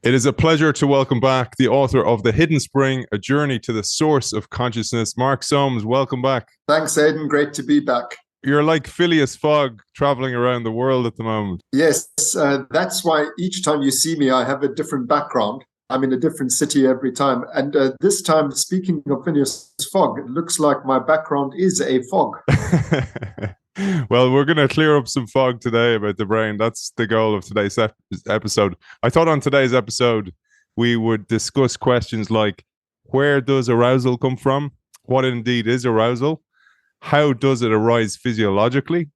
It is a pleasure to welcome back the author of The Hidden Spring, A Journey to the Source of Consciousness, Mark Solms. Welcome back. Thanks, Aidan. Great to be back. You're like Phileas Fogg traveling around the world at the moment. Yes, that's why each time you see me, I have a different background. I'm in a different city every time. And this time, speaking of Phileas Fogg, it looks like my background is a fog. Well, we're going to clear up some fog today about the brain. That's the goal of today's episode. I thought on today's episode, we would discuss questions like, where does arousal come from? What indeed is arousal? How does it arise physiologically?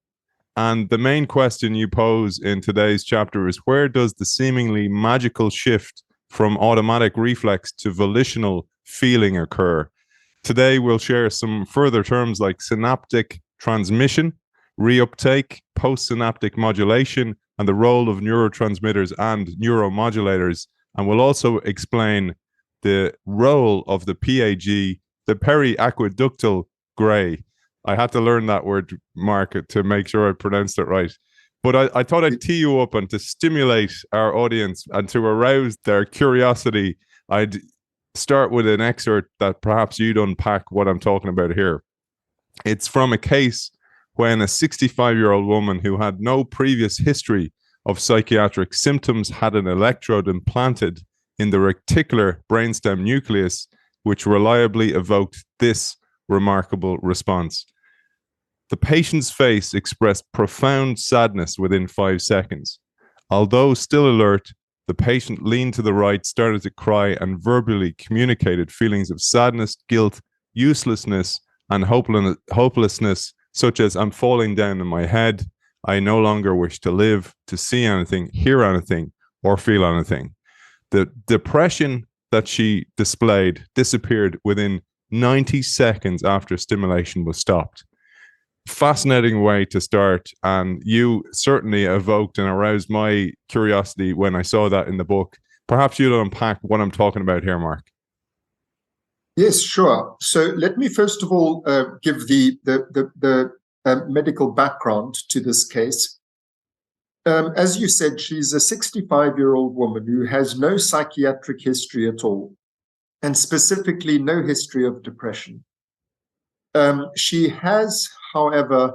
And the main question you pose in today's chapter is, where does the seemingly magical shift from automatic reflex to volitional feeling occur? Today, we'll share some further terms like synaptic transmission, reuptake, post-synaptic modulation, and the role of neurotransmitters and neuromodulators. And we'll also explain the role of the P.A.G, the periaqueductal gray. I had to learn that word, Mark, to make sure I pronounced it right. But I thought I'd tee you up, and to stimulate our audience and to arouse their curiosity, I'd start with an excerpt that perhaps you'd unpack what I'm talking about here. It's from a case when a 65-year-old woman who had no previous history of psychiatric symptoms had an electrode implanted in the reticular brainstem nucleus, which reliably evoked this remarkable response. The patient's face expressed profound sadness within 5 seconds. Although still alert, the patient leaned to the right, started to cry, and verbally communicated feelings of sadness, guilt, uselessness, and hopelessness, such as, I'm falling down in my head, I no longer wish to live, to see anything, hear anything, or feel anything. The depression that she displayed disappeared within 90 seconds after stimulation was stopped. Fascinating way to start, and you certainly evoked and aroused my curiosity when I saw that in the book. Perhaps you'll unpack what I'm talking about here, Mark. Yes, sure. So let me first of all give the medical background to this case. As you said, she's a 65-year-old woman who has no psychiatric history at all, and specifically no history of depression. She has, however,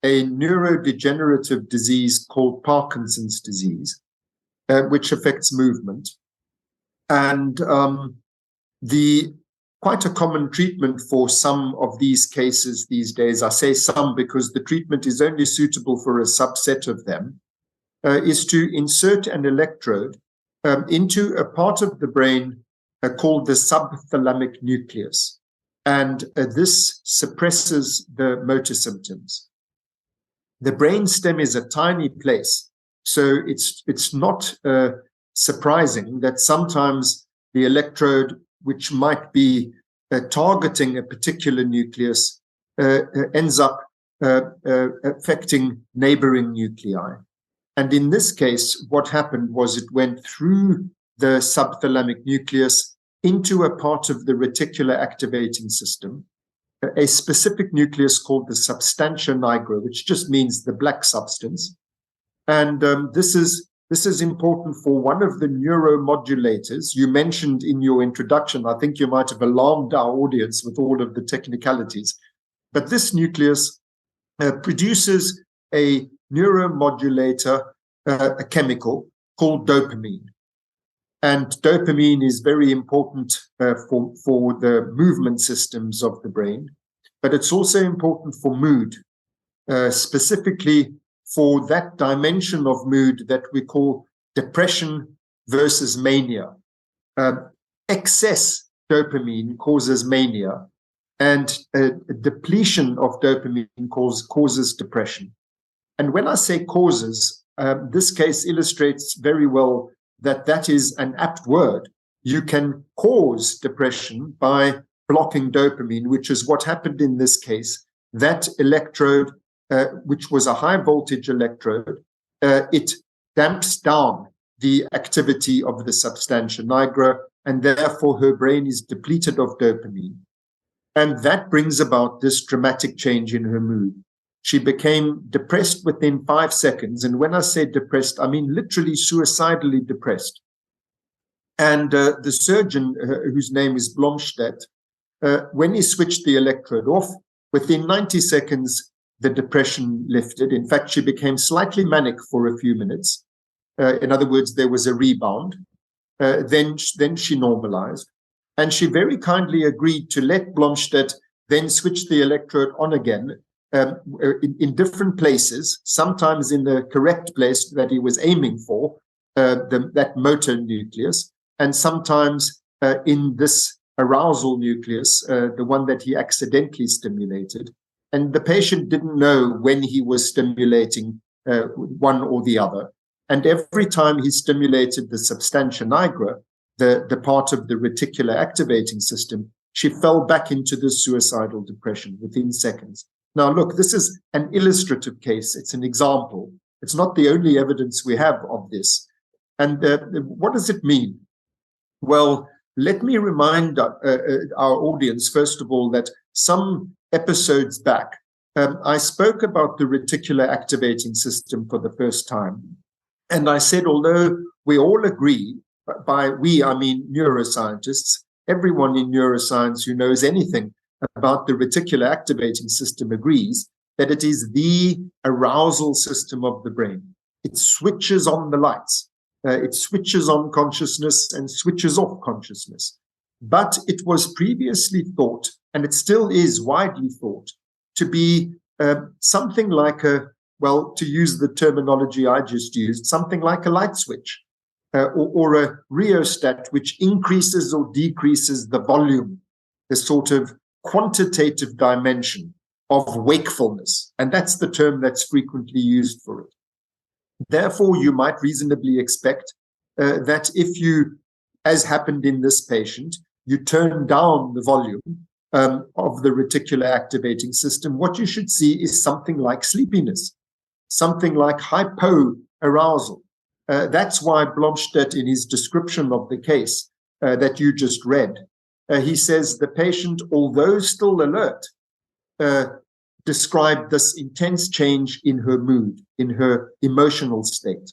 a neurodegenerative disease called Parkinson's disease, which affects movement. And quite a common treatment for some of these cases these days, I say some because the treatment is only suitable for a subset of them, is to insert an electrode into a part of the brain called the subthalamic nucleus. And this suppresses the motor symptoms. The brainstem is a tiny place, so it's not surprising that sometimes the electrode, which might be targeting a particular nucleus, ends up affecting neighboring nuclei. And in this case, what happened was it went through the subthalamic nucleus into a part of the reticular activating system, a specific nucleus called the substantia nigra, which just means the black substance. And this is important for one of the neuromodulators you mentioned in your introduction. I think you might have alarmed our audience with all of the technicalities. But this nucleus produces a neuromodulator, a chemical called dopamine. And dopamine is very important for the movement systems of the brain, but it's also important for mood, specifically for that dimension of mood that we call depression versus mania. Excess dopamine causes mania, and a depletion of dopamine causes depression. And when I say causes, this case illustrates very well that is an apt word. You can cause depression by blocking dopamine, which is what happened in this case. That electrode, which was a high voltage electrode, it damps down the activity of the substantia nigra, and therefore her brain is depleted of dopamine. And that brings about this dramatic change in her mood. She became depressed within 5 seconds. And when I say depressed, I mean literally suicidally depressed. And the surgeon, whose name is Blomstedt, when he switched the electrode off, within 90 seconds, the depression lifted. In fact, she became slightly manic for a few minutes. In other words, there was a rebound. Then she normalized. And she very kindly agreed to let Blomstedt then switch the electrode on again in different places, sometimes in the correct place that he was aiming for, that motor nucleus, and sometimes in this arousal nucleus, the one that he accidentally stimulated. And the patient didn't know when he was stimulating one or the other. And every time he stimulated the substantia nigra, the part of the reticular activating system, she fell back into the suicidal depression within seconds. Now, look, this is an illustrative case. It's an example. It's not the only evidence we have of this. And what does it mean? Well, let me remind our audience, first of all, that some episodes back, I spoke about the reticular activating system for the first time. And I said, although we all agree, by we, I mean neuroscientists, everyone in neuroscience who knows anything about the reticular activating system agrees that it is the arousal system of the brain. It switches on the lights. It switches on consciousness and switches off consciousness. But it was previously thought, and it still is widely thought, to be something like well, to use the terminology I just used, something like a light switch or a rheostat, which increases or decreases the volume, the sort of quantitative dimension of wakefulness. And that's the term that's frequently used for it. Therefore, you might reasonably expect that if you, as happened in this patient, you turn down the volume of the reticular activating system, what you should see is something like sleepiness, something like hypoarousal. That's why Blomstedt, in his description of the case that you just read, he says the patient, although still alert, described this intense change in her mood, in her emotional state.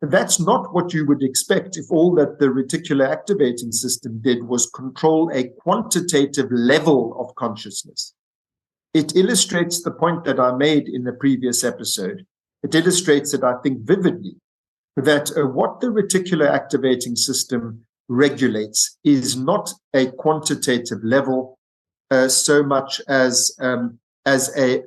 That's not what you would expect if all that the reticular activating system did was control a quantitative level of consciousness. It illustrates the point that I made in the previous episode. It illustrates it, I think, vividly, that what the reticular activating system regulates is not a quantitative level so much as a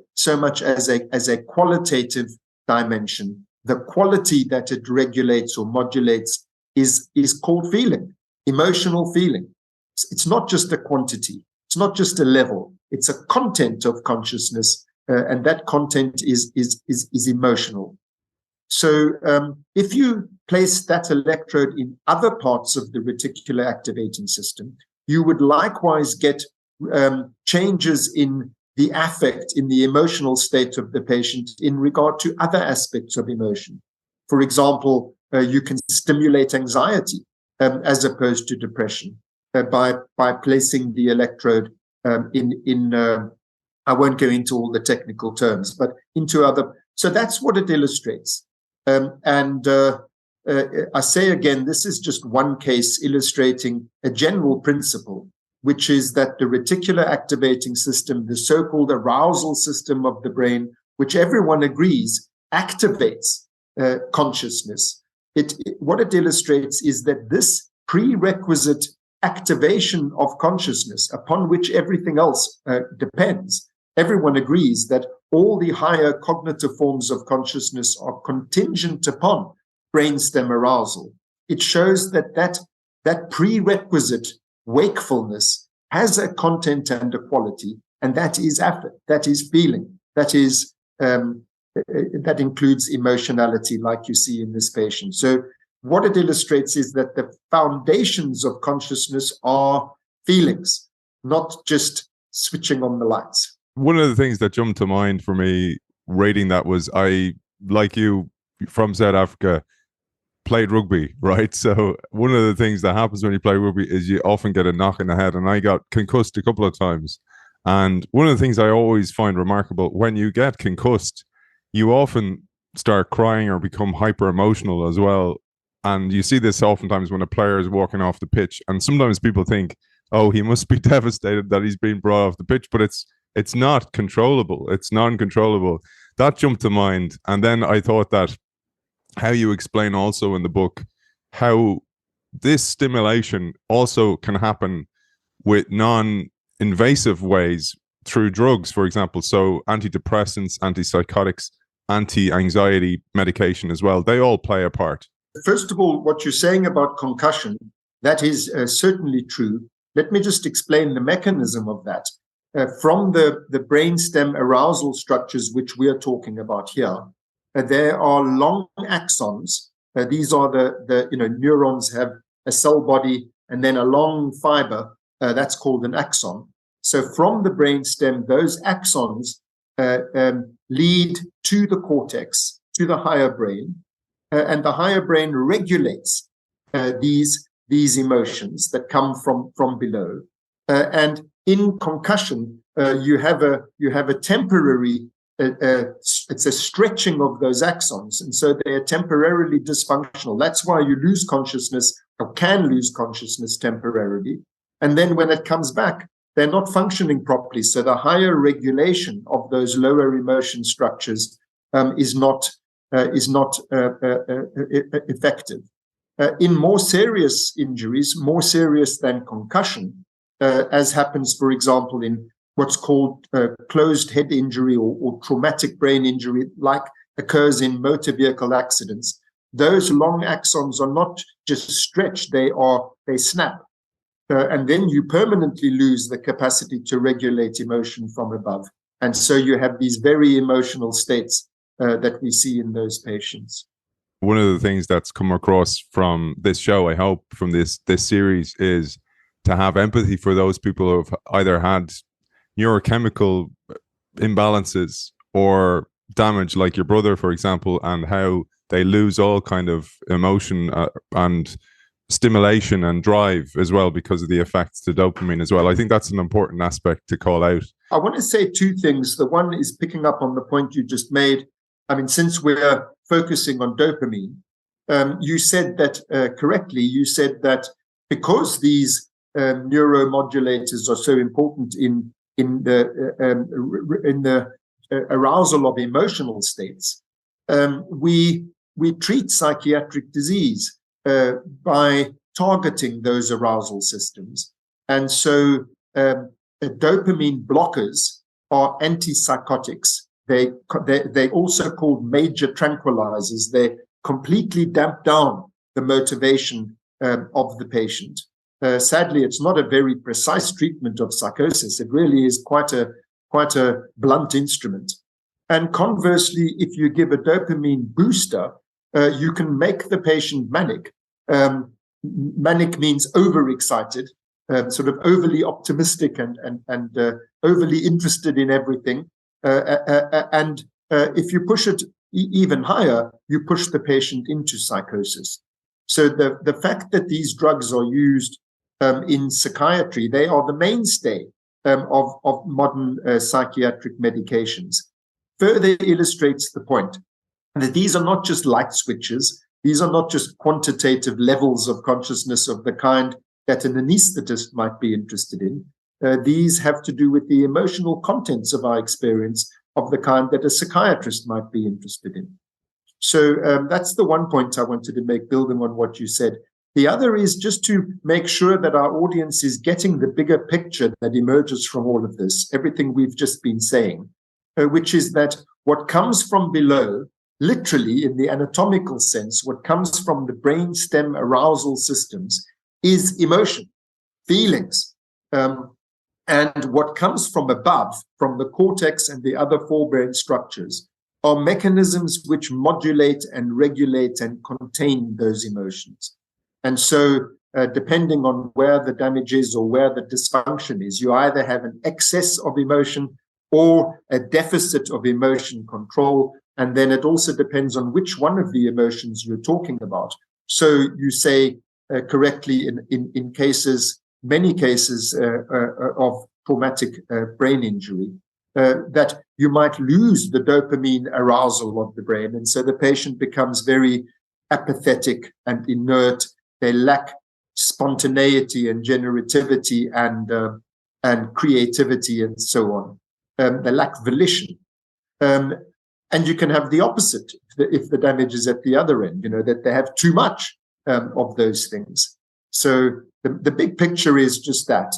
qualitative dimension. The quality that it regulates or modulates is called feeling, emotional feeling. It's not just a quantity. It's not just a level. It's a content of consciousness, and that content is emotional. So if you place that electrode in other parts of the reticular activating system, you would likewise get changes in the affect, in the emotional state of the patient in regard to other aspects of emotion. For example, you can stimulate anxiety as opposed to depression by placing the electrode in I won't go into all the technical terms, but into other. So that's what it illustrates. I say again, this is just one case illustrating a general principle, which is that the reticular activating system, the so-called arousal system of the brain, which everyone agrees activates consciousness. What it illustrates is that this prerequisite activation of consciousness, upon which everything else depends, everyone agrees that all the higher cognitive forms of consciousness are contingent upon brainstem arousal. It shows that prerequisite wakefulness has a content and a quality, and that is affect, that is feeling, that is that includes emotionality, like you see in this patient. So what it illustrates is that the foundations of consciousness are feelings, not just switching on the lights. One of the things that jumped to mind for me reading that was, I, like you, from South Africa, played rugby, right? So one of the things that happens when you play rugby is you often get a knock in the head, and I got concussed a couple of times. And one of the things I always find remarkable, when you get concussed, you often start crying or become hyper emotional as well. And you see this oftentimes when a player is walking off the pitch, and sometimes people think, "Oh, he must be devastated that he's being brought off the pitch," but it's not controllable. It's non-controllable. That jumped to mind, and then I thought that how you explain also in the book how this stimulation also can happen with non-invasive ways through drugs, for example. So antidepressants, antipsychotics, anti-anxiety medication as well. They all play a part. First of all, what you're saying about concussion, that is certainly true. Let me just explain the mechanism of that. From the brainstem arousal structures, which we are talking about here, there are long axons. These are the neurons have a cell body and then a long fiber. That's called an axon. So from the brainstem, those axons lead to the cortex, to the higher brain, and the higher brain regulates these emotions that come from below. And in concussion, you have a temporary it's a stretching of those axons, and so they are temporarily dysfunctional. That's why you lose consciousness or can lose consciousness temporarily. And then when it comes back, they're not functioning properly. So the higher regulation of those lower emotion structures is not effective. In more serious injuries, more serious than concussion, as happens, for example, in what's called closed head injury or traumatic brain injury, like occurs in motor vehicle accidents, those long axons are not just stretched, they snap. And then you permanently lose the capacity to regulate emotion from above. And so you have these very emotional states that we see in those patients. One of the things that's come across from this show, I hope, from this series, is to have empathy for those people who have either had neurochemical imbalances or damage, like your brother, for example, and how they lose all kind of emotion and stimulation and drive as well because of the effects to dopamine as well. I think that's an important aspect to call out. I want to say two things. The one is picking up on the point you just made. I mean, since we're focusing on dopamine, you said that correctly. You said that because these neuromodulators are so important in the arousal of emotional states, we treat psychiatric disease by targeting those arousal systems. And so dopamine blockers are antipsychotics. They also called major tranquilizers. They completely damp down the motivation of the patient. Sadly, it's not a very precise treatment of psychosis. It really is quite a blunt instrument. And conversely, if you give a dopamine booster, you can make the patient manic. Manic means overexcited, sort of overly optimistic and overly interested in everything. And if you push it even higher, you push the patient into psychosis. So the fact that these drugs are used in psychiatry, they are the mainstay of modern psychiatric medications, further illustrates the point that these are not just light switches. These are not just quantitative levels of consciousness of the kind that an anesthetist might be interested in. These have to do with the emotional contents of our experience of the kind that a psychiatrist might be interested in. So that's the one point I wanted to make, building on what you said. The other is just to make sure that our audience is getting the bigger picture that emerges from all of this, everything we've just been saying, which is that what comes from below, literally in the anatomical sense, what comes from the brainstem arousal systems is emotion, feelings. And what comes from above, from the cortex and the other forebrain structures, are mechanisms which modulate and regulate and contain those emotions. And so, depending on where the damage is or where the dysfunction is, you either have an excess of emotion or a deficit of emotion control. And then it also depends on which one of the emotions you're talking about. So you say correctly in cases, many cases of traumatic brain injury, that you might lose the dopamine arousal of the brain. And so the patient becomes very apathetic and inert. They lack spontaneity and generativity and creativity and so on. They lack volition. And you can have the opposite if the damage is at the other end, that they have too much of those things. So the big picture is just that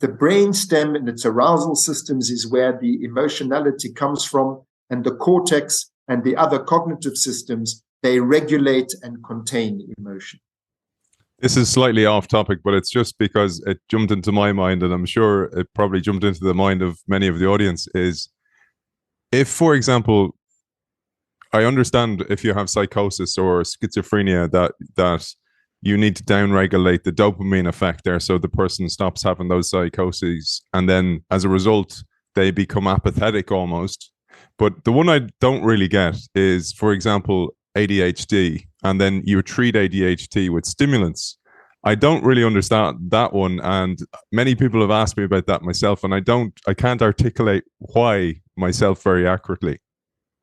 the brain stem and its arousal systems is where the emotionality comes from, and the cortex and the other cognitive systems, they regulate and contain emotion. This is slightly off topic, but it's just because it jumped into my mind, and I'm sure it probably jumped into the mind of many of the audience, is if, for example, I understand if you have psychosis or schizophrenia that you need to downregulate the dopamine effect there so the person stops having those psychoses, and then as a result, they become apathetic almost. But the one I don't really get is, for example, ADHD, and then you treat ADHD with stimulants. I don't really understand that one, and many people have asked me about that myself, and I can't articulate why myself very accurately.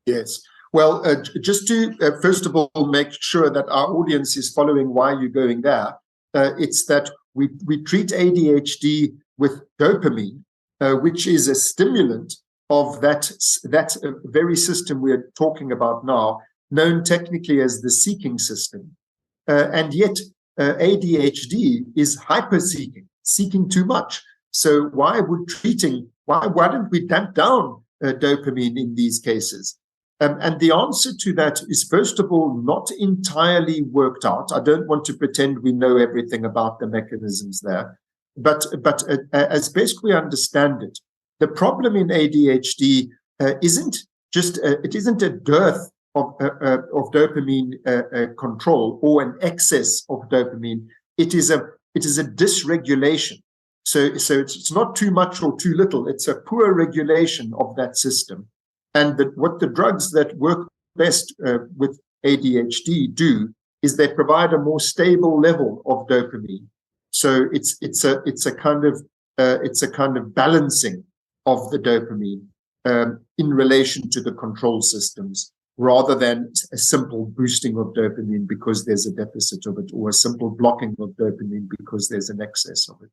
Yes. Well, just to first of all make sure that our audience is following why you're going there, it's that we treat ADHD with dopamine, which is a stimulant of that very system we're talking about now, known technically as the seeking system. And yet ADHD is hyper-seeking, seeking too much. So why don't we damp down dopamine in these cases? And the answer to that is, first of all, not entirely worked out. I don't want to pretend we know everything about the mechanisms there. But as best we understand it, the problem in ADHD isn't a dearth of dopamine control or an excess of dopamine. It is a dysregulation. So it's not too much or too little. It's a poor regulation of that system. And what the drugs that work best with ADHD do is they provide a more stable level of dopamine. So it's a kind of balancing of the dopamine in relation to the control systems, rather than a simple boosting of dopamine because there's a deficit of it, or a simple blocking of dopamine because there's an excess of it.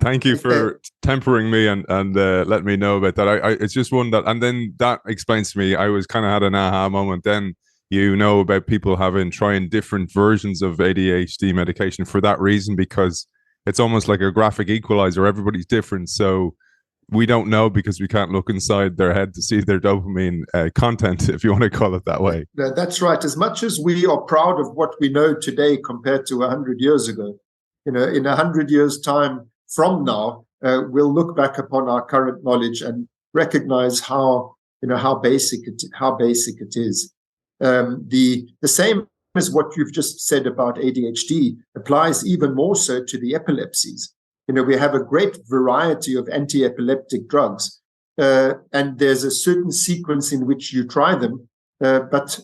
Thank you for tempering me and letting me know about that. It's just one that, and then that explains to me, I was kind of had an aha moment. Then about people trying different versions of ADHD medication for that reason, because it's almost like a graphic equalizer. Everybody's different, so we don't know because we can't look inside their head to see their dopamine content, if you want to call it that way. That's right. As much as we are proud of what we know today compared to 100 years ago, in 100 years' time from now, we'll look back upon our current knowledge and recognize how basic it is. The same as what you've just said about ADHD applies even more so to the epilepsies. We have a great variety of anti-epileptic drugs, and there's a certain sequence in which you try them, but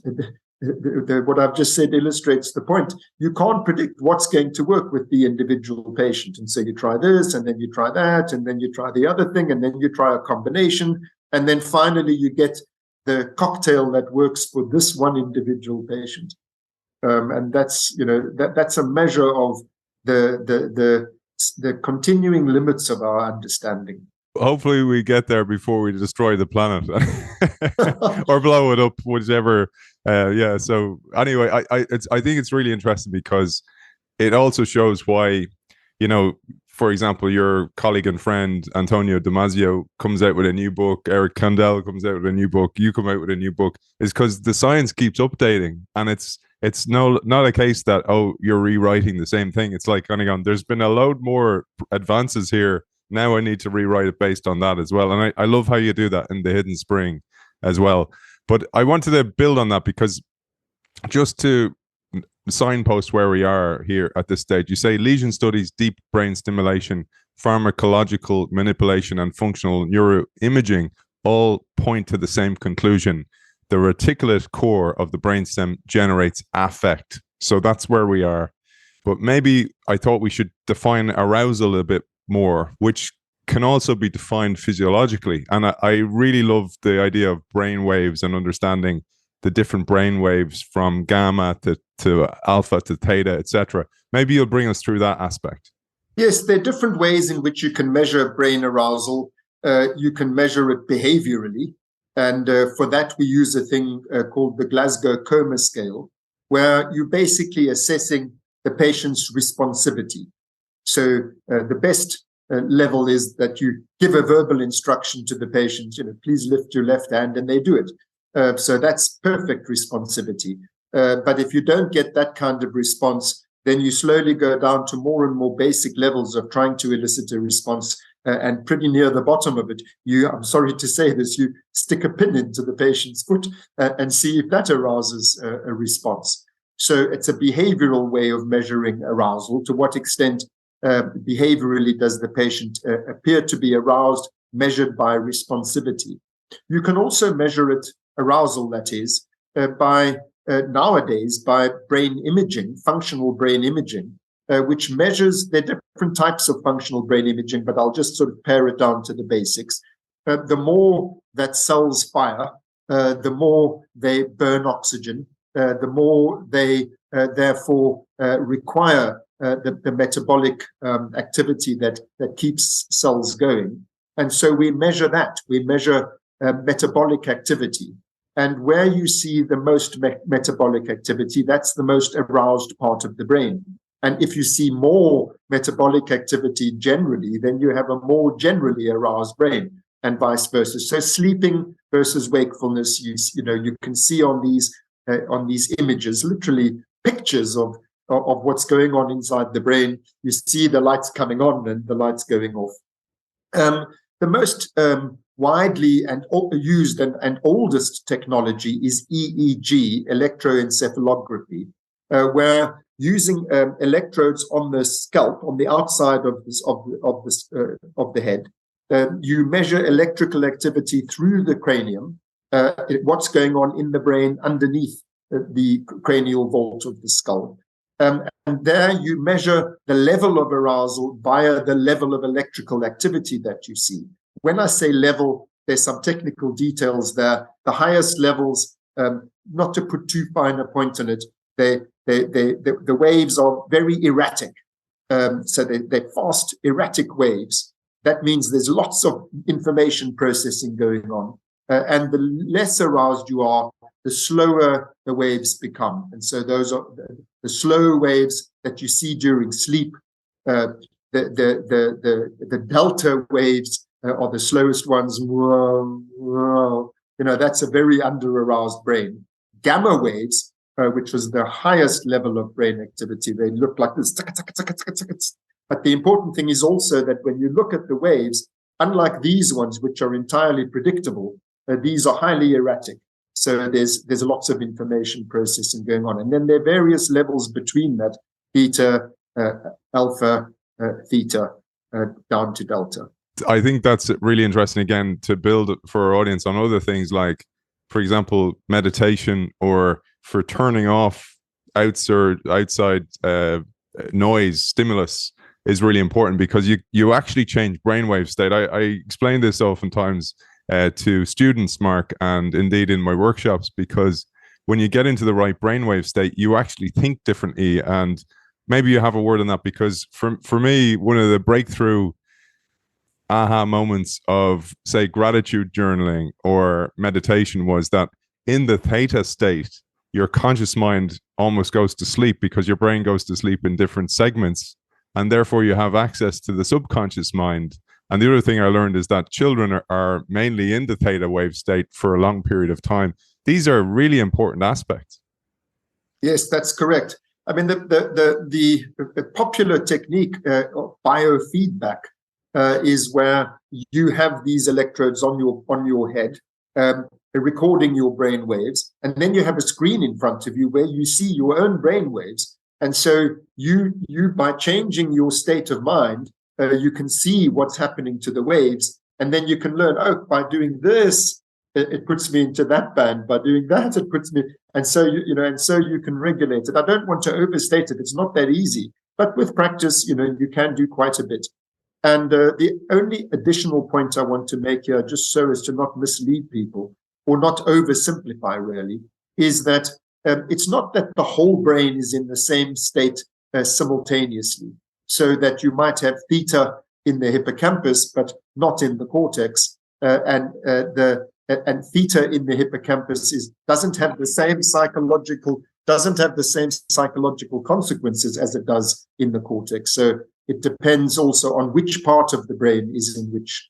what I've just said illustrates the point. You can't predict what's going to work with the individual patient. And so you try this, and then you try that, and then you try the other thing, and then you try a combination. And then finally you get the cocktail that works for this one individual patient. And that's a measure of the continuing limits of our understanding. Hopefully we get there before we destroy the planet or blow it up, whichever. So anyway, I think it's really interesting because it also shows why, for example, your colleague and friend Antonio Damasio comes out with a new book, Eric Kandel comes out with a new book, you come out with a new book, is because the science keeps updating, and it's not a case that, you're rewriting the same thing. It's like kind of gone, there's been a load more advances here. Now I need to rewrite it based on that as well. And I love how you do that in The Hidden Spring as well. But I wanted to build on that because just to signpost where we are here at this stage, you say lesion studies, deep brain stimulation, pharmacological manipulation, and functional neuroimaging all point to the same conclusion. The reticulate core of the brainstem generates affect. So that's where we are. But maybe I thought we should define arousal a bit more, which can also be defined physiologically. And I really love the idea of brain waves and understanding the different brain waves from gamma to alpha to theta, etc. Maybe you'll bring us through that aspect. Yes, there are different ways in which you can measure brain arousal. You can measure it behaviorally. And for that, we use a thing called the Glasgow Coma Scale, where you're basically assessing the patient's responsivity. So the best level is that you give a verbal instruction to the patient, please lift your left hand, and they do it. So that's perfect responsivity. But if you don't get that kind of response, then you slowly go down to more and more basic levels of trying to elicit a response. And pretty near the bottom of it, I'm sorry to say this, you stick a pin into the patient's foot and see if that arouses a response. So it's a behavioral way of measuring arousal. To what extent behaviorally does the patient appear to be aroused, measured by responsivity. You can also measure it, arousal that is, by nowadays by brain imaging, functional brain imaging, which measures the different types of functional brain imaging, but I'll just sort of pare it down to the basics. The more that cells fire, the more they burn oxygen, the more they therefore require the metabolic activity that keeps cells going. And so we measure that. We measure metabolic activity. And where you see the most metabolic activity, that's the most aroused part of the brain. And if you see more metabolic activity generally, then you have a more generally aroused brain, and vice versa. So sleeping versus wakefulness, you can see on these images, literally pictures of what's going on inside the brain. You see the lights coming on and the lights going off. The most widely and used and oldest technology is EEG, electroencephalography, where using electrodes on the scalp, on the outside of the head, you measure electrical activity through the cranium, what's going on in the brain underneath the cranial vault of the skull. And there you measure the level of arousal via the level of electrical activity that you see. When I say level, there's some technical details there. The highest levels, not to put too fine a point on it, the waves are very erratic. So they're fast, erratic waves. That means there's lots of information processing going on. And the less aroused you are, the slower the waves become. And so those are the slow waves that you see during sleep. The delta waves are the slowest ones. Whoa, whoa. That's a very under-aroused brain. Gamma waves, which was the highest level of brain activity, they look like this. But the important thing is also that when you look at the waves, unlike these ones, which are entirely predictable, these are highly erratic. So there's lots of information processing going on. And then there are various levels between that, theta, alpha, theta, down to delta. I think that's really interesting, again, to build for our audience on other things like, for example, meditation, or for turning off outside noise, stimulus is really important, because you actually change brainwave state. I explain this oftentimes to students, Mark, and indeed in my workshops, because when you get into the right brainwave state, you actually think differently. And maybe you have a word on that, because for me, one of the breakthrough aha moments of, say, gratitude journaling or meditation was that in the theta state, your conscious mind almost goes to sleep, because your brain goes to sleep in different segments, and therefore you have access to the subconscious mind. And the other thing I learned is that children are mainly in the theta wave state for a long period of time. These are really important aspects. Yes, that's correct. I mean, the popular technique of biofeedback is where you have these electrodes on your head, recording your brain waves, and then you have a screen in front of you where you see your own brain waves. And so you by changing your state of mind, you can see what's happening to the waves, and then you can learn, by doing this, it puts me into that band. By doing that, it puts me, and so you can regulate it. I don't want to overstate it. It's not that easy, but with practice, you can do quite a bit. And the only additional point I want to make here, just so as to not mislead people or not oversimplify really, is that it's not that the whole brain is in the same state simultaneously, so that you might have theta in the hippocampus but not in the cortex, and theta in the hippocampus doesn't have the same psychological consequences as it does in the cortex. So it depends also on which part of the brain is in which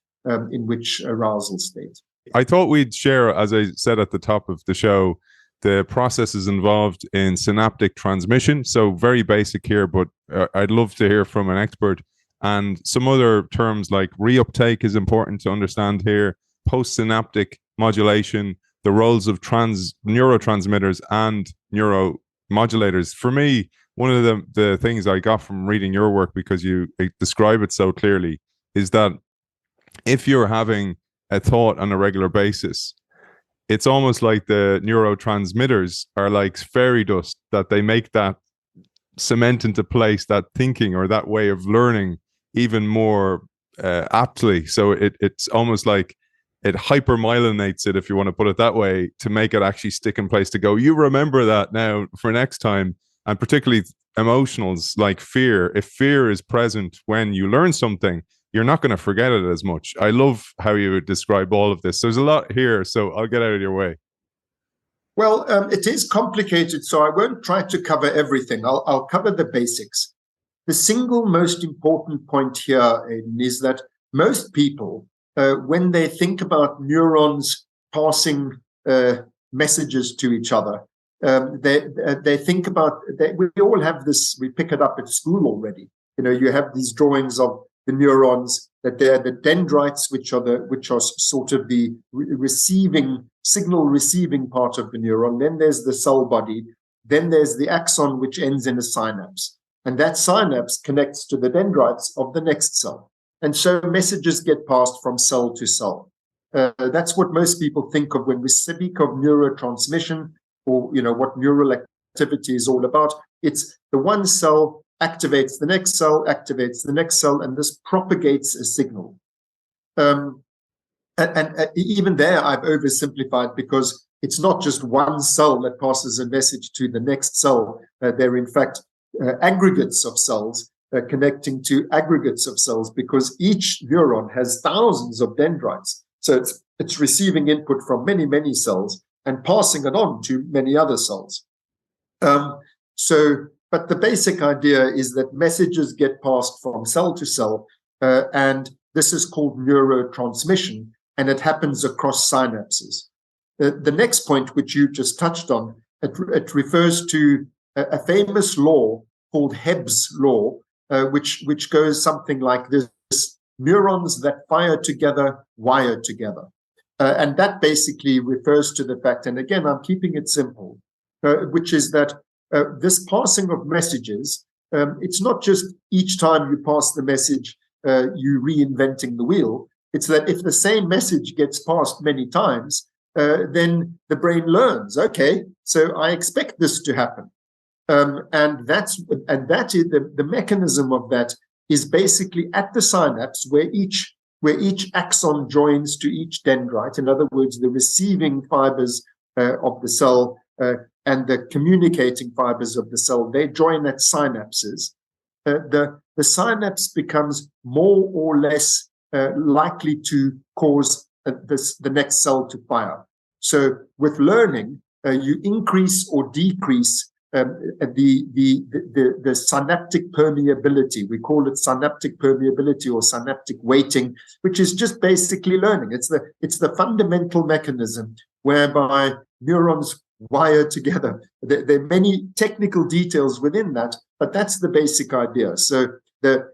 arousal state. I thought we'd share, as I said at the top of the show, the processes involved in synaptic transmission. So very basic here, but I'd love to hear from an expert. And some other terms like reuptake is important to understand here, post-synaptic modulation, the roles of neurotransmitters and neuromodulators. For me, one of the things I got from reading your work, because you describe it so clearly, is that if you're having a thought on a regular basis, it's almost like the neurotransmitters are like fairy dust, that they make that cement into place, that thinking or that way of learning even more aptly. So it's almost like it hypermyelinates it, if you want to put it that way, to make it actually stick in place, to go, you remember that now for next time. And particularly emotionals like fear. If fear is present when you learn something, you're not going to forget it as much. I love how you would describe all of this. There's a lot here, so I'll get out of your way. Well, it is complicated, so I won't try to cover everything. I'll cover the basics. The single most important point here, Aidan, is that most people, when they think about neurons passing messages to each other, they think about, we all have this, we pick it up at school already. You have these drawings of the neurons, that they're the dendrites, which are sort of the signal receiving part of the neuron. Then there's the cell body. Then there's the axon, which ends in a synapse. And that synapse connects to the dendrites of the next cell. And so messages get passed from cell to cell. That's what most people think of when we speak of neurotransmission, or what neural activity is all about. It's the one cell activates the next cell, and this propagates a signal. And even there, I've oversimplified, because it's not just one cell that passes a message to the next cell. They're in fact aggregates of cells connecting to aggregates of cells, because each neuron has thousands of dendrites. So it's receiving input from many, many cells and passing it on to many other cells. But the basic idea is that messages get passed from cell to cell, and this is called neurotransmission, and it happens across synapses. The next point, which you just touched on, it refers to a famous law called Hebb's law, which goes something like this: neurons that fire together wire together. And that basically refers to the fact, and again, I'm keeping it simple, which is that this passing of messages, it's not just each time you pass the message, you reinventing the wheel. It's that if the same message gets passed many times, then the brain learns, okay, so I expect this to happen. And that is the mechanism of that is basically at the synapse, where each axon joins to each dendrite. In other words, the receiving fibers of the cell and the communicating fibers of the cell, they join at synapses. The synapse becomes more or less likely to cause the next cell to fire. So with learning, you increase or decrease the synaptic permeability. We call it synaptic permeability or synaptic weighting, which is just basically learning. It's the fundamental mechanism whereby neurons wire together. There are many technical details within that, but that's the basic idea. So the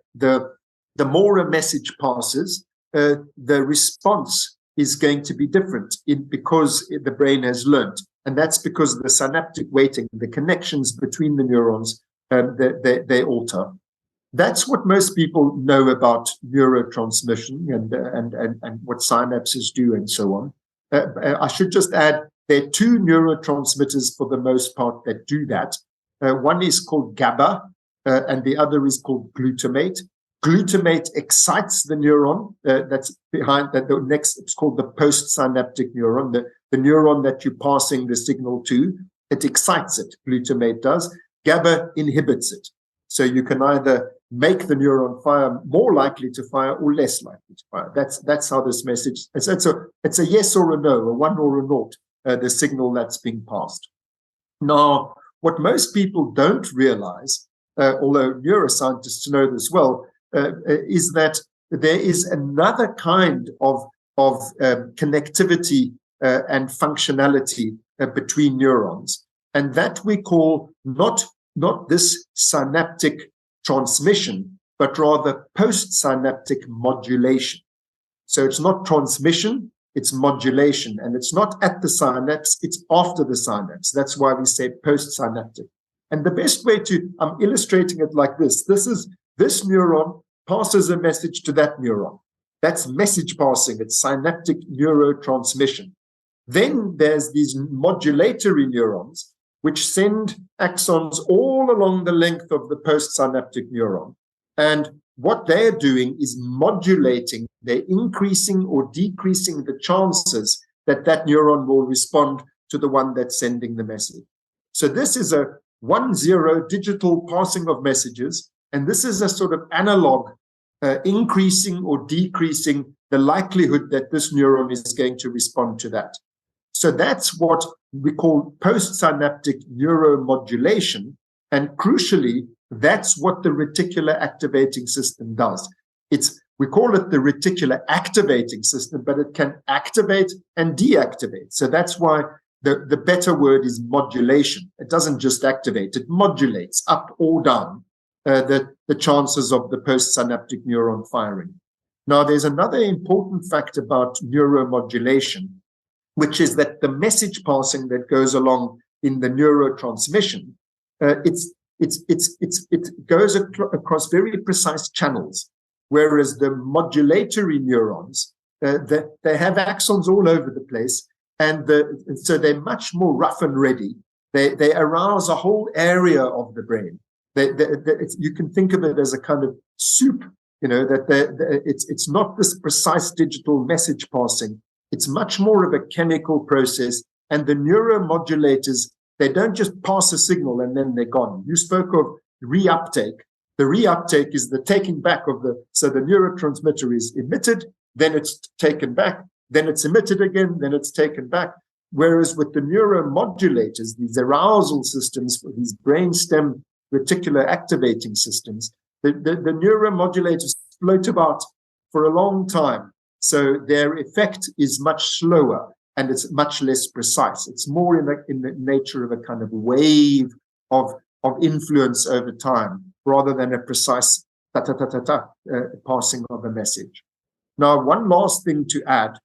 more a message passes, the response is going to be different because the brain has learned. And that's because of the synaptic weighting, the connections between the neurons, they alter. That's what most people know about neurotransmission and what synapses do and so on. I should just add, there are two neurotransmitters for the most part that do that. One is called GABA, and the other is called glutamate. Glutamate excites the neuron that's behind that. The next, it's called the post-synaptic neuron. the neuron that you're passing the signal to, it excites it, glutamate does. GABA inhibits it. So you can either make the neuron fire more likely to fire or less likely to fire. That's how this message, it's a yes or a no, a one or a naught, the signal that's being passed. Now, what most people don't realize, although neuroscientists know this well, is that there is another kind of connectivity and functionality between neurons, and that we call not this synaptic transmission, but rather post-synaptic modulation. So it's not transmission, it's modulation, and it's not at the synapse, it's after the synapse. That's why we say post-synaptic. And the best way I'm illustrating it like this. This neuron passes a message to that neuron. That's message passing, it's synaptic neurotransmission. Then there's these modulatory neurons, which send axons all along the length of the postsynaptic neuron. And what they're doing is modulating, they're increasing or decreasing the chances that that neuron will respond to the one that's sending the message. So this is a 1-0 digital passing of messages, and this is a sort of analog increasing or decreasing the likelihood that this neuron is going to respond to that. So that's what we call postsynaptic neuromodulation. And crucially, that's what the reticular activating system does. We call it the reticular activating system, but it can activate and deactivate. So that's why the better word is modulation. It doesn't just activate, it modulates up or down the chances of the postsynaptic neuron firing. Now, there's another important fact about neuromodulation, which is that the message passing that goes along in the neurotransmission, it goes across very precise channels, whereas the modulatory neurons, they have axons all over the place, and so they're much more rough and ready. They arouse a whole area of the brain. You can think of it as a kind of soup, that it's not this precise digital message passing. It's much more of a chemical process, and the neuromodulators, they don't just pass a signal and then they're gone. You spoke of reuptake. The reuptake is the taking back so the neurotransmitter is emitted, then it's taken back, then it's emitted again, then it's taken back. Whereas with the neuromodulators, these arousal systems, these brainstem reticular activating systems, the neuromodulators float about for a long time. So their effect is much slower and it's much less precise. It's more in the nature of a kind of wave of influence over time, rather than a precise passing of a message. Now, one last thing to add.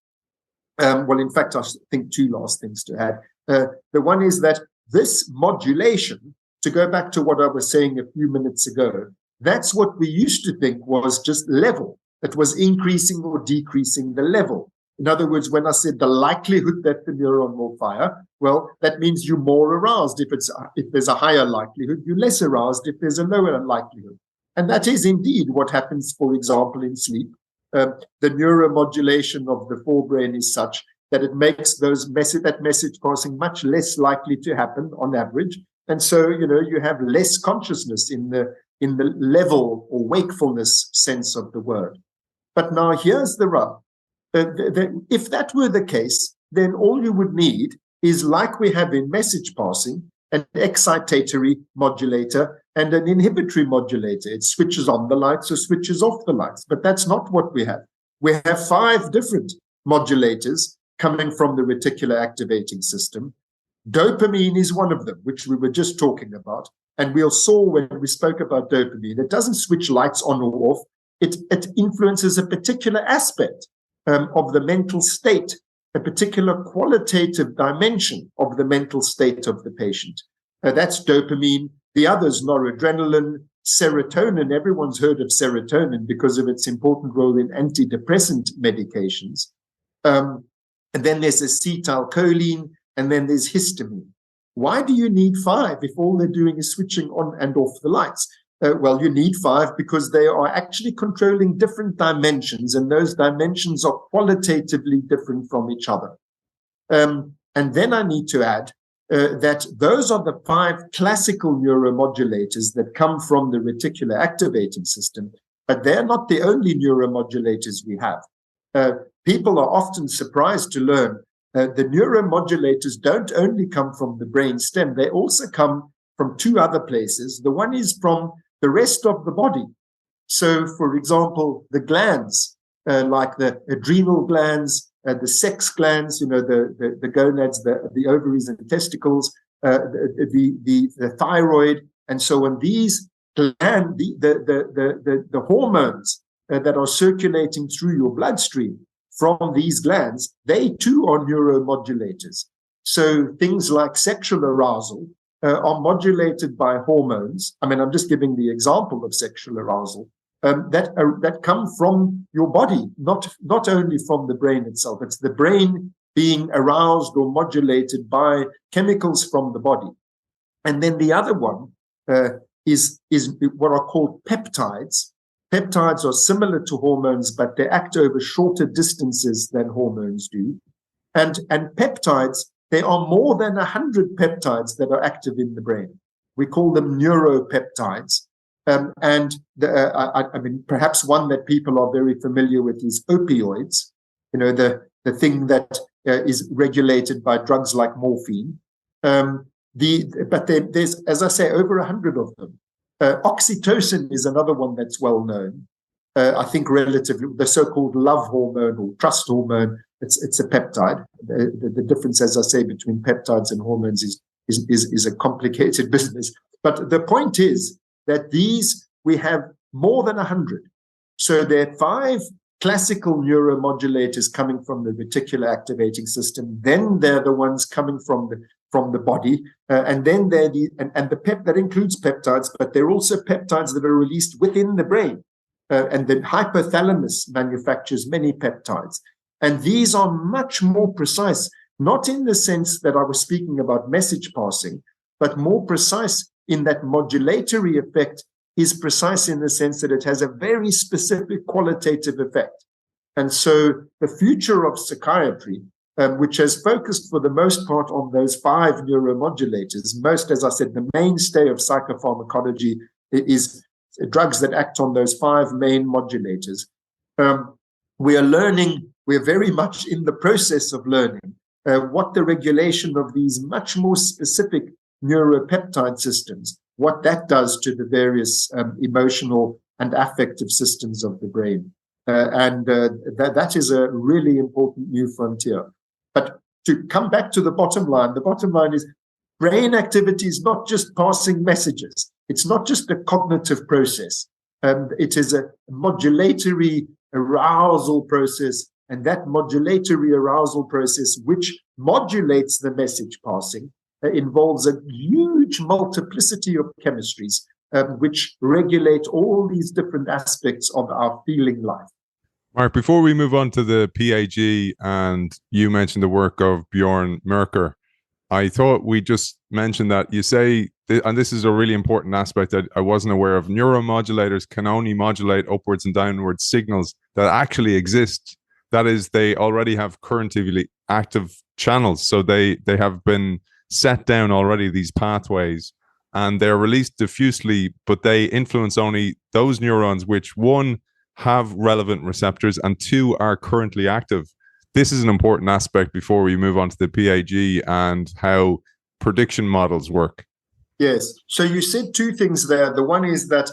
In fact, I think two last things to add. The one is that this modulation, to go back to what I was saying a few minutes ago, that's what we used to think was just level. It was increasing or decreasing the level. In other words, when I said the likelihood that the neuron will fire, well, that means you're more aroused. If there's a higher likelihood, you're less aroused if there's a lower likelihood. And that is indeed what happens, for example, in sleep. The neuromodulation of the forebrain is such that it makes that message passing much less likely to happen on average. And so, you have less consciousness in the level or wakefulness sense of the word. But now here's the rub. If that were the case, then all you would need is, like we have in message passing, an excitatory modulator and an inhibitory modulator. It switches on the lights or switches off the lights. But that's not what we have. We have 5 different modulators coming from the reticular activating system. Dopamine is one of them, which we were just talking about. And we saw when we spoke about dopamine, it doesn't switch lights on or off. It influences a particular aspect of the mental state, a particular qualitative dimension of the mental state of the patient. That's dopamine. The others, noradrenaline, serotonin. Everyone's heard of serotonin because of its important role in antidepressant medications. And then there's acetylcholine, and then there's histamine. Why do you need 5 if all they're doing is switching on and off the lights? Well, you need 5 because they are actually controlling different dimensions, and those dimensions are qualitatively different from each other. And then I need to add that those are the 5 classical neuromodulators that come from the reticular activating system, but they're not the only neuromodulators we have. People are often surprised to learn the neuromodulators don't only come from the brain stem, they also come from 2 other places. The one is from the rest of the body. So, for example, the glands, like the adrenal glands, the sex glands, the gonads, the ovaries and testicles, the thyroid, and so on. These glands, the hormones that are circulating through your bloodstream from these glands, they too are neuromodulators. So things like sexual arousal are modulated by hormones. I mean, I'm just giving the example of sexual arousal. That come from your body, not only from the brain itself. It's the brain being aroused or modulated by chemicals from the body. And then the other one is what are called peptides. Peptides are similar to hormones, but they act over shorter distances than hormones do. And peptides, there are more than 100 peptides that are active in the brain. We call them neuropeptides. I mean, perhaps one that people are very familiar with is opioids, the thing that is regulated by drugs like morphine. But there's, as I say, over 100 of them. Oxytocin is another one that's well known. I think relatively, the so-called love hormone or trust hormone, it's a peptide. The difference, as I say, between peptides and hormones is a complicated business. But the point is that these, we have more than 100. So there are 5 classical neuromodulators coming from the reticular activating system. Then they're the ones coming from the body, and then they're that includes peptides, but they're also peptides that are released within the brain. And the hypothalamus manufactures many peptides. And these are much more precise, not in the sense that I was speaking about message passing, but more precise in that modulatory effect is precise in the sense that it has a very specific qualitative effect. And so the future of psychiatry, which has focused for the most part on those 5 neuromodulators, as I said, the mainstay of psychopharmacology is drugs that act on those 5 main modulators. We are very much in the process of learning what the regulation of these much more specific neuropeptide systems, what that does to the various emotional and affective systems of the brain. That is a really important new frontier. But to come back to the bottom line is brain activity is not just passing messages. It's not just a cognitive process. It is a modulatory arousal process, and that modulatory arousal process, which modulates the message passing, involves a huge multiplicity of chemistries, which regulate all these different aspects of our feeling life. Mark, before we move on to the P.A.G. and you mentioned the work of Bjorn Merker, I thought we just mentioned that you say, and this is a really important aspect that I wasn't aware of, neuromodulators can only modulate upwards and downward signals that actually exist. That is, they already have currently active channels. So they have been set down already, these pathways, and they're released diffusely, but they influence only those neurons which, 1, have relevant receptors, and 2, are currently active. This is an important aspect before we move on to the P.A.G. and how prediction models work. Yes. So you said 2 things there. The one is that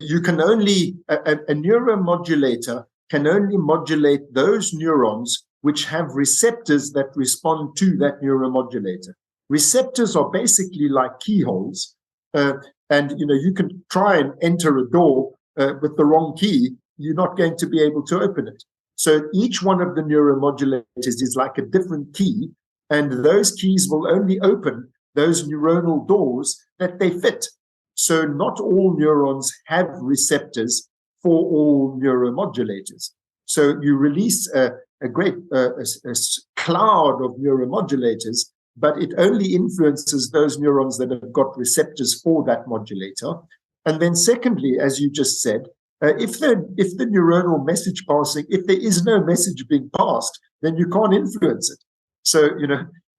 you can only, a neuromodulator can only modulate those neurons which have receptors that respond to that neuromodulator. Receptors are basically like keyholes, and you can try and enter a door with the wrong key. You're not going to be able to open it. So each one of the neuromodulators is like a different key, and those keys will only open those neuronal doors that they fit. So not all neurons have receptors for all neuromodulators. So you release a great cloud of neuromodulators, but it only influences those neurons that have got receptors for that modulator. And then secondly, as you just said, if the neuronal message passing, if there is no message being passed, then you can't influence it. So,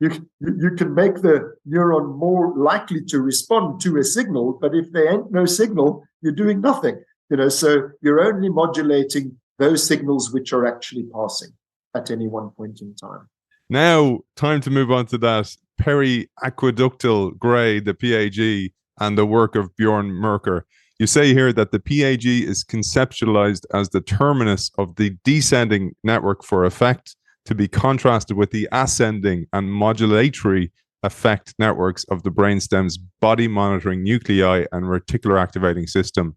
you can make the neuron more likely to respond to a signal, but if there ain't no signal, you're doing nothing. So you're only modulating those signals which are actually passing at any one point in time. Now, time to move on to that periaqueductal grade, the P.A.G, and the work of Bjorn Merker. You say here that the P.A.G is conceptualized as the terminus of the descending network for effect, to be contrasted with the ascending and modulatory effect networks of the brainstem's body monitoring nuclei and reticular activating system.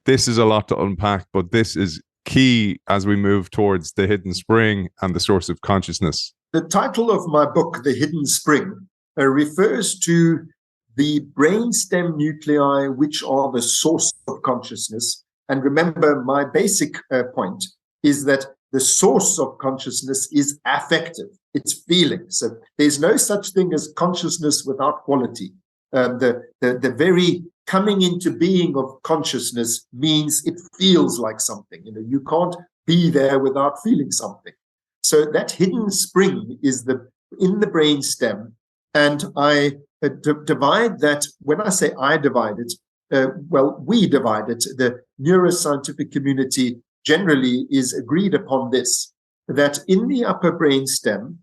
This is a lot to unpack, but this is key as we move towards the hidden spring and the source of consciousness. The title of my book, The Hidden Spring, refers to the brainstem nuclei, which are the source of consciousness. And remember, my basic point is that the source of consciousness is affective. It's feeling. So there's no such thing as consciousness without quality. The very coming into being of consciousness means it feels like something. You can't be there without feeling something. So that hidden spring is in the brainstem, and I divide that. When I say I divide it, we divide it. The neuroscientific community generally is agreed upon this, that in the upper brainstem,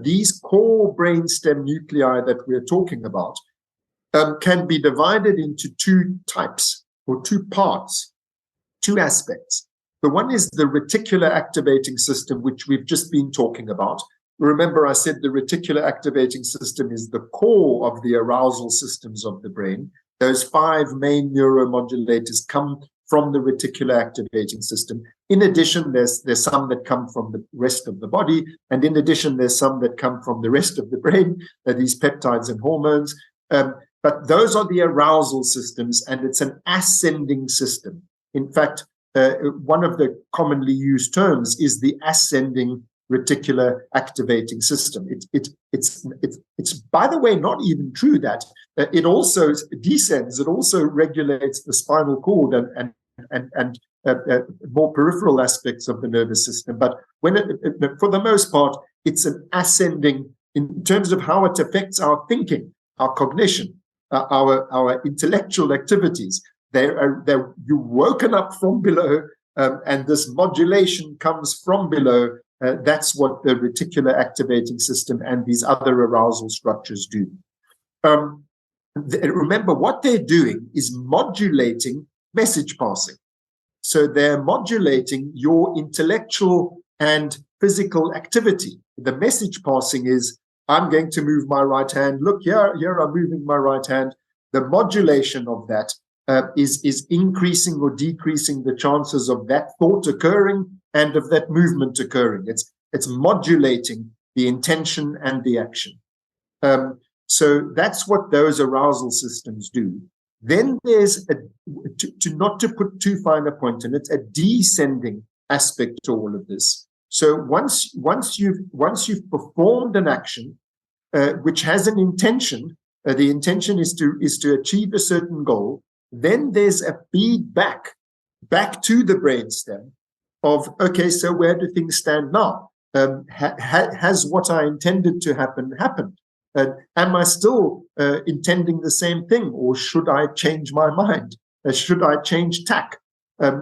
these core brainstem nuclei that we're talking about can be divided into two types or two parts, two aspects. The one is the reticular activating system, which we've just been talking about. Remember, I said the reticular activating system is the core of the arousal systems of the brain. Those 5 main neuromodulators come from the reticular activating system. In addition, there's some that come from the rest of the body. And in addition, there's some that come from the rest of the brain, these peptides and hormones. But those are the arousal systems, and it's an ascending system. In fact, one of the commonly used terms is the ascending reticular activating system. It's by the way not even true that it also descends. It also regulates the spinal cord and more peripheral aspects of the nervous system. But for the most part, it's an ascending in terms of how it affects our thinking, our cognition, our intellectual activities. You're woken up from below, and this modulation comes from below. That's what the reticular activating system and these other arousal structures do. Remember, what they're doing is modulating message passing. So they're modulating your intellectual and physical activity. The message passing is, I'm going to move my right hand. Look, here I'm moving my right hand. The modulation of that is increasing or decreasing the chances of that thought occurring and of that movement occurring. It's modulating the intention and the action. So that's what those arousal systems do. Then there's not to put too fine a point in it, a descending aspect to all of this. So once you've performed an action which has an intention, the intention is to achieve a certain goal. Then there's a feedback back to the brainstem of, okay, so where do things stand now? Has what I intended to happen happened? Am I still intending the same thing, or should I change my mind? Should I change tack?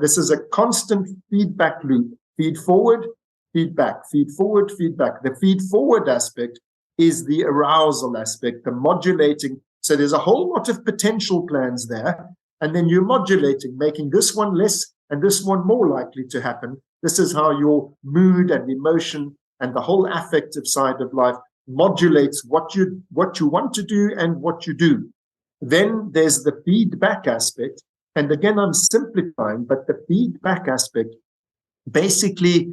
This is a constant feedback loop. Feed forward, feedback, feed forward, feedback. The feed forward aspect is the arousal aspect, the modulating. So there's a whole lot of potential plans there. And then you're modulating, making this one less and this one more likely to happen. This is how your mood and emotion and the whole affective side of life modulates what you want to do and what you do. Then there's the feedback aspect. And again, I'm simplifying, but the feedback aspect basically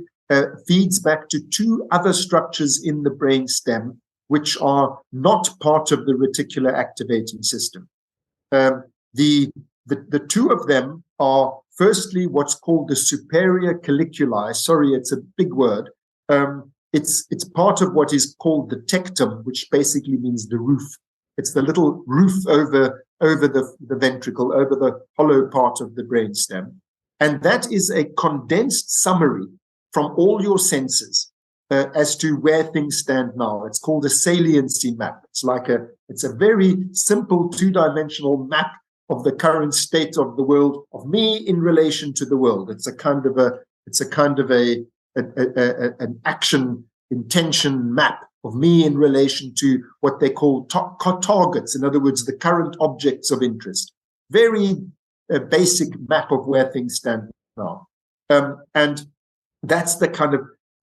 feeds back to 2 other structures in the brain stem, which are not part of the reticular activating system. The 2 of them are, firstly, what's called the superior colliculi. Sorry, it's a big word. It's part of what is called the tectum, which basically means the roof. It's the little roof over the ventricle, over the hollow part of the brainstem. And that is a condensed summary from all your senses. as to where things stand now. It's called a saliency map. It's a very simple two-dimensional map of the current state of the world, of me in relation to the world. It's a kind of an action intention map of me in relation to what they call targets. In other words, the current objects of interest. Very basic map of where things stand now. And that's the kind of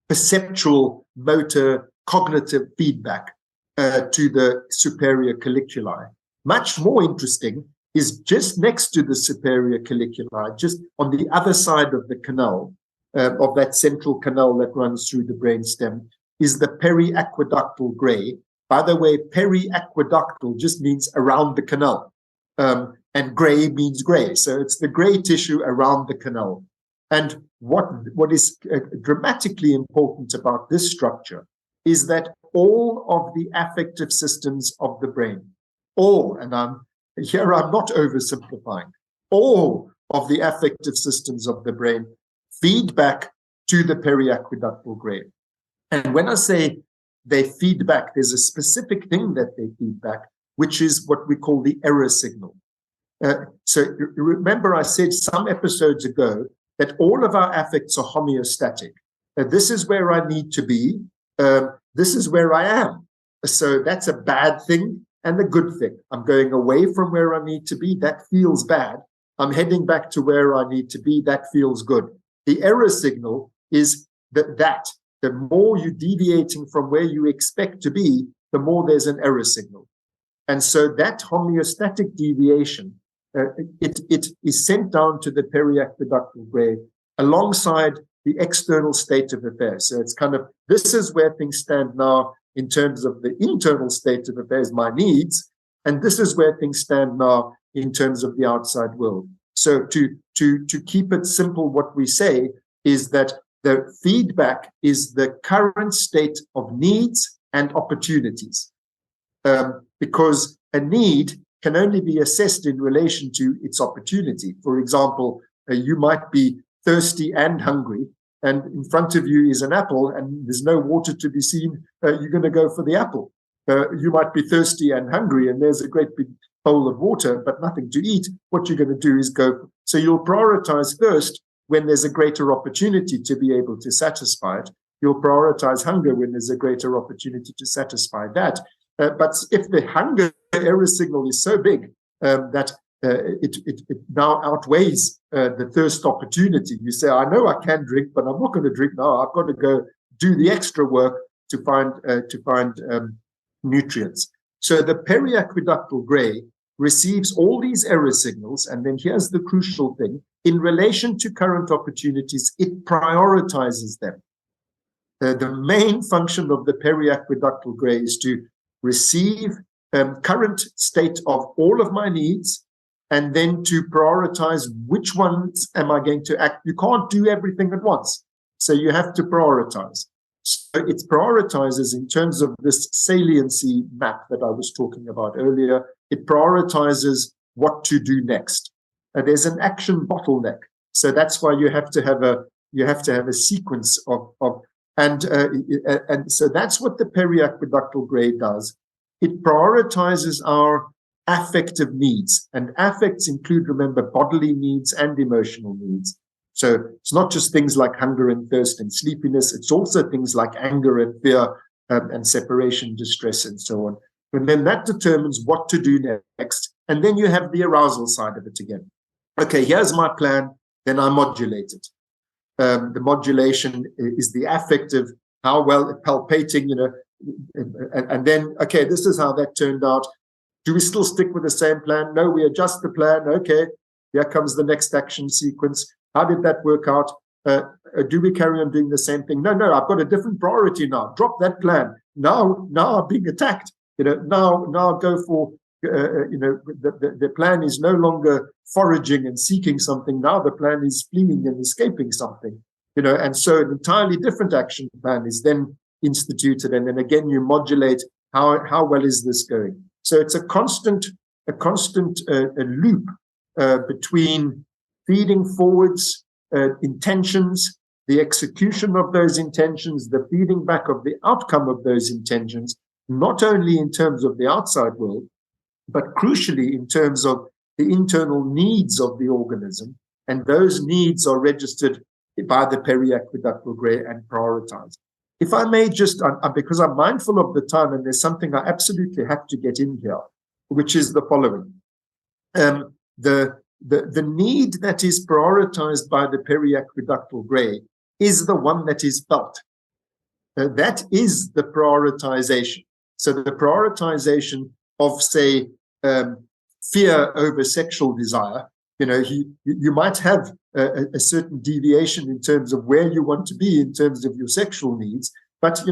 perceptual, motor, cognitive feedback to the superior colliculi. Much more interesting is just next to the superior colliculi, just on the other side of the canal, of that central canal that runs through the brainstem, is the periaqueductal gray. By the way, periaqueductal just means around the canal, and gray means gray. So it's the gray tissue around the canal. And what is dramatically important about this structure is that all of the affective systems of the brain, and I'm not oversimplifying, all of the affective systems of the brain feed back to the periaqueductal gray. And when I say they feed back, there's a specific thing that they feed back, which is what we call the error signal. So remember I said some episodes ago that all of our affects are homeostatic. This is where I need to be. This is where I am. So that's a bad thing and a good thing. I'm going away from where I need to be. That feels bad. I'm heading back to where I need to be. That feels good. The error signal is that the more you're deviating from where you expect to be, the more there's an error signal. And so that homeostatic deviation, it is sent down to the periaqueductal gray alongside the external state of affairs. So it's kind of, this is where things stand now in terms of the internal state of affairs, my needs, and this is where things stand now in terms of the outside world. So to keep it simple, what we say is that the feedback is the current state of needs and opportunities, because a need can only be assessed in relation to its opportunity. For example, you might be thirsty and hungry, and in front of you is an apple and there's no water to be seen. You're going to go for the apple. You might be thirsty and hungry and there's a great big bowl of water but nothing to eat. What you're going to do is go. So you'll prioritize thirst when there's a greater opportunity to be able to satisfy it. You'll prioritize hunger when there's a greater opportunity to satisfy that. But if the hunger error signal is so big that it now outweighs the thirst opportunity, you say, I know I can drink, but I'm not going to drink now. I've got to go do the extra work to find nutrients. So the periaqueductal gray receives all these error signals, and then here's the crucial thing: in relation to current opportunities, it prioritizes them. The main function of the periaqueductal gray is to receive current state of all of my needs, and then to prioritize which ones am I going to act. You can't do everything at once, so you have to prioritize. So it prioritizes in terms of this saliency map that I was talking about earlier. It prioritizes what to do next. There's an action bottleneck, so that's why you have to have a sequence of and so that's what the periaqueductal gray does. It prioritizes our affective needs, and affects include, remember, bodily needs and emotional needs. So it's not just things like hunger and thirst and sleepiness, it's also things like anger and fear and separation, distress, and so on. And then that determines what to do next. And then you have the arousal side of it again. Okay, here's my plan, then I modulate it. The modulation is the affective, how well palpating, and then, okay, this is how that turned out. Do we still stick with the same plan? No, we adjust the plan. Okay, here comes the next action sequence. How did that work out? Do we carry on doing the same thing? No, I've got a different priority now. Drop that plan. Now I'm being attacked. Now go for, the plan is no longer foraging and seeking something. Now the plan is fleeing and escaping something. And so an entirely different action plan is then instituted, and then again you modulate how well is this going. So it's a constant loop between feeding forwards intentions, the execution of those intentions, the feeding back of the outcome of those intentions, not only in terms of the outside world, but crucially in terms of the internal needs of the organism. And those needs are registered by the periaqueductal gray and prioritized. If I may just, because I'm mindful of the time, and there's something I absolutely have to get in here, which is the following. The need that is prioritized by the periaqueductal gray is the one that is felt. That is the prioritization. So the prioritization of, say, fear over sexual desire, you might have a certain deviation in terms of where you want to be in terms of your sexual needs, but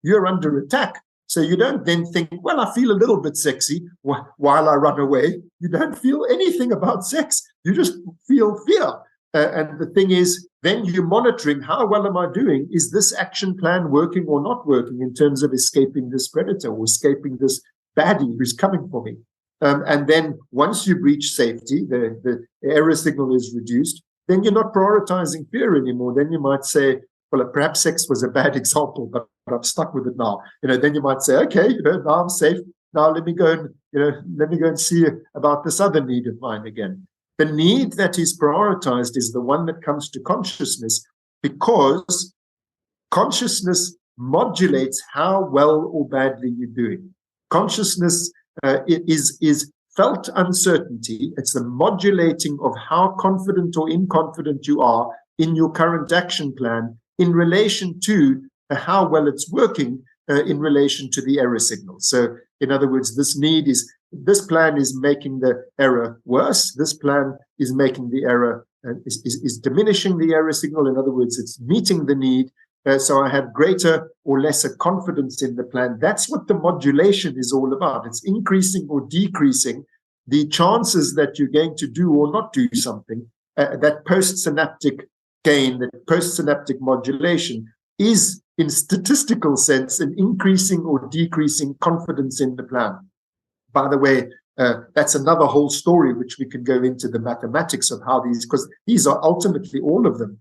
you're under attack. So you don't then think, well, I feel a little bit sexy while I run away. You don't feel anything about sex. You just feel fear. And the thing is, then you're monitoring, how well am I doing? Is this action plan working or not working in terms of escaping this predator or escaping this baddie who's coming for me? And then once you reach safety, the error signal is reduced, then you're not prioritizing fear anymore. Then you might say, well, perhaps sex was a bad example, but I'm stuck with it now. Then you might say, okay, now I'm safe. Now let me go and see about this other need of mine again. The need that is prioritized is the one that comes to consciousness, because consciousness modulates how well or badly you're doing. Consciousness is felt uncertainty. It's the modulating of how confident or inconfident you are in your current action plan in relation to how well it's working in relation to the error signal. So in other words, this plan is making the error worse. This plan is making the error, is diminishing the error signal. In other words, it's meeting the need. So I have greater or lesser confidence in the plan. That's what the modulation is all about. It's increasing or decreasing the chances that you're going to do or not do something. That post-synaptic gain, that post-synaptic modulation is, in statistical sense, an increasing or decreasing confidence in the plan. By the way, that's another whole story, which we can go into the mathematics of how these, because these are ultimately all of them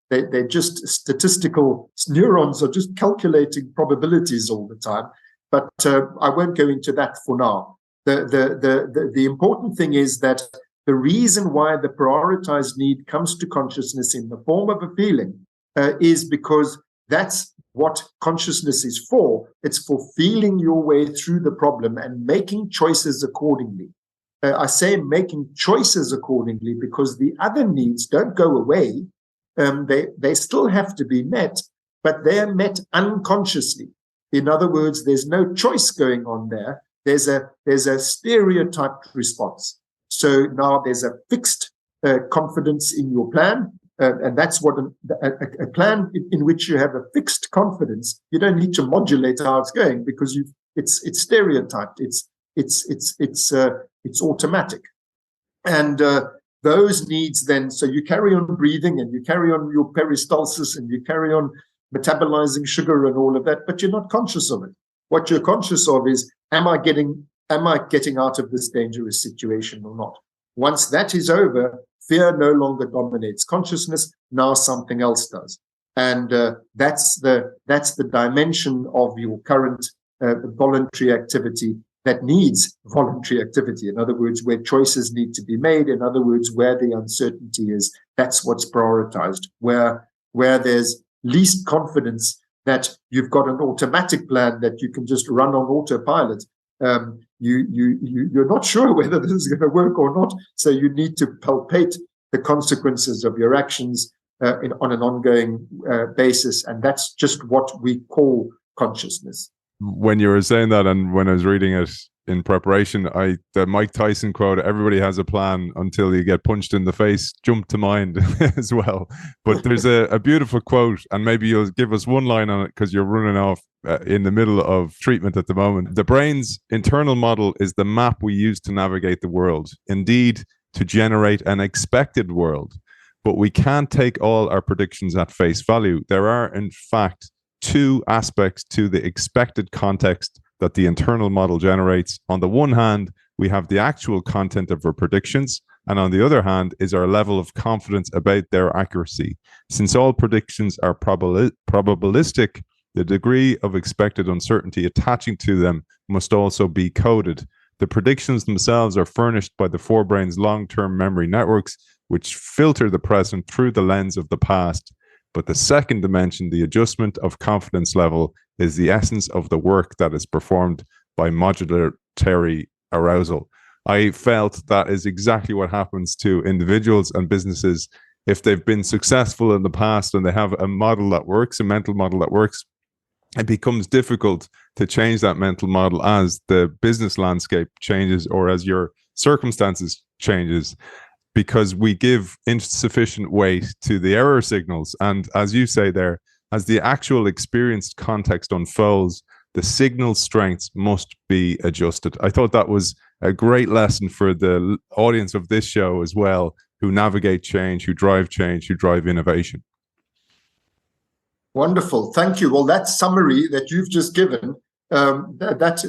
they're just statistical. Neurons are just calculating probabilities all the time. But I won't go into that for now. The important thing is that the reason why the prioritized need comes to consciousness in the form of a feeling is because that's what consciousness is for. It's for feeling your way through the problem and making choices accordingly. I say making choices accordingly because the other needs don't go away. They still have to be met, but they're met unconsciously. In other words, there's no choice going on there. There's a stereotyped response. So now there's a fixed confidence in your plan. And that's what a plan in which you have a fixed confidence. You don't need to modulate how it's going because it's stereotyped. It's automatic, and those needs then. So you carry on breathing, and you carry on your peristalsis, and you carry on metabolizing sugar and all of that, but you're not conscious of it. What you're conscious of is, am I getting out of this dangerous situation or not? Once that is over, fear no longer dominates consciousness. Now something else does, and that's the dimension of your current voluntary activity that needs voluntary activity. In other words, where choices need to be made. In other words, where the uncertainty is. That's what's prioritized. Where there's least confidence that you've got an automatic plan that you can just run on autopilot. You're not sure whether this is going to work or not, so you need to palpate the consequences of your actions on an ongoing basis, and that's just what we call consciousness. When you were saying that, and when I was reading it in preparation, the Mike Tyson quote, "Everybody has a plan until you get punched in the face," jumped to mind as well. But there's a beautiful quote, and maybe you'll give us one line on it because you're running off in the middle of treatment at the moment. "The brain's internal model is the map we use to navigate the world, indeed to generate an expected world. But we can't take all our predictions at face value. There are, in fact, two aspects to the expected context that the internal model generates. On the one hand, we have the actual content of our predictions, and on the other hand is our level of confidence about their accuracy. Since all predictions are probabilistic, the degree of expected uncertainty attaching to them must also be coded. The predictions themselves are furnished by the forebrain's long-term memory networks, which filter the present through the lens of the past. But the second dimension, the adjustment of confidence level, is the essence of the work that is performed by modulatory arousal. I felt that is exactly what happens to individuals and businesses if they've been successful in the past and they have a model that works, a mental model that works. It becomes difficult to change that mental model as the business landscape changes or as your circumstances changes, because we give insufficient weight to the error signals. And as you say there, as the actual experienced context unfolds, the signal strengths must be adjusted. I thought that was a great lesson for the audience of this show as well, who navigate change, who drive innovation. Wonderful. Thank you. Well, that summary that you've just given, that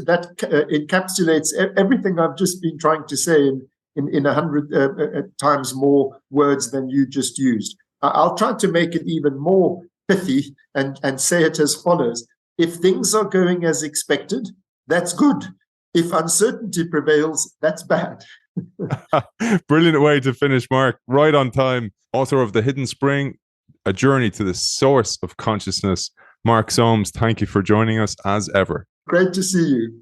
encapsulates everything I've just been trying to say in 100 times more words than you just used. I'll try to make it even more pithy and say it as follows. If things are going as expected, that's good. If uncertainty prevails, that's bad. Brilliant way to finish, Mark. Right on time. Author of The Hidden Spring, A Journey to the Source of Consciousness. Mark Solms, thank you for joining us as ever. Great to see you.